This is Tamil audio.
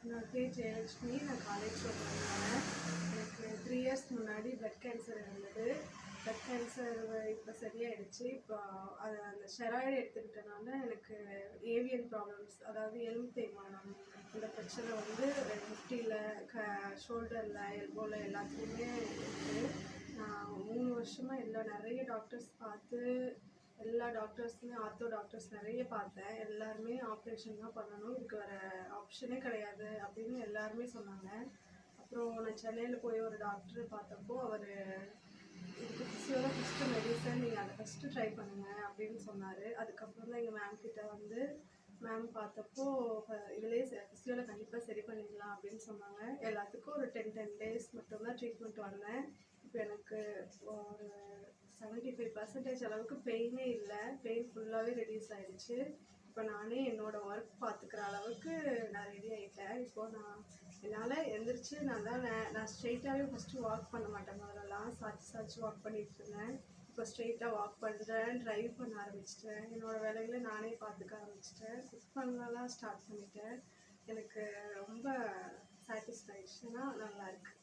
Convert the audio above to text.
என்னோட பேர் ஜெயலட்சுமி. நான் காலேஜ் படிக்கிறேன். எனக்கு 3 இயர்ஸ் முன்னாடி பிளட் கேன்சர் இருந்தது. பிளட் கேன்சர் இப்போ சரியாயிடுச்சு. இப்போ அந்த ஸ்டெராய்டு எடுத்துக்கிட்டனால எனக்கு ஏவியன் ப்ராப்ளம்ஸ், அதாவது எலும்பு தேய்மானம், இந்த பிரச்சனை வந்து முட்டியில், ஷோல்டரில், எல்போவில் எல்லாத்துலேயுமே இருக்குது. நான் 3 வருஷமாக நிறைய டாக்டர்ஸ் பார்த்து, எல்லா டாக்டர்ஸுமே ஆர்த்தோ டாக்டர்ஸ் நிறைய பார்த்தேன். எல்லாருமே ஆப்ரேஷன் தான் பண்ணணும், இதுக்கு வேறு ஆப்ஷனே கிடையாது அப்படின்னு எல்லாருமே சொன்னாங்க. அப்புறம் நான் சென்னையில் போய் ஒரு டாக்டர் பார்த்தப்போ அவர் இதுக்கு ஃபிசியோட ஃபஸ்ட்டு மெடிசன், நீங்கள் அதை ஃபஸ்ட்டு ட்ரை பண்ணுங்கள் அப்படின்னு சொன்னார். அதுக்கப்புறம் தான் எங்கள் மேம் கிட்ட வந்து மேம் பார்த்தப்போ இதிலே ஃபிசியோவில் கண்டிப்பாக சரி பண்ணிடலாம் அப்படின்னு சொன்னாங்க. எல்லாத்துக்கும் ஒரு 10 டேஸ் மட்டும்தான் ட்ரீட்மெண்ட் வந்தேன். இப்போ எனக்கு ஒரு 75% அளவுக்கு பெயினே இல்லை. பெயின் ஃபுல்லாகவே ரெடியூஸ் ஆகிடுச்சு. இப்போ நானே என்னோடய ஒர்க் பார்த்துக்கிற அளவுக்கு நான் ரெடி ஆகிட்டேன். இப்போது என்னால் எழுந்திரிச்சு நான் ஸ்ட்ரெயிட்டாகவே ஃபஸ்ட்டு வாக் பண்ண மாட்டேன். முதல்லலாம் சாய்ச்சி வாக் பண்ணிகிட்டு இருந்தேன். இப்போ ஸ்ட்ரெயிட்டாக வாக் பண்ணுறேன், ட்ரைவ் பண்ண ஆரம்பிச்சிட்டேன். என்னோடய வேலைகளை நானே பார்த்துக்க ஆரம்பிச்சிட்டேன். குக் பண்ணலாம் ஸ்டார்ட் பண்ணிட்டேன். எனக்கு ரொம்ப சாட்டிஸ்ஃபேக்ஷனாக நல்லாயிருக்கு.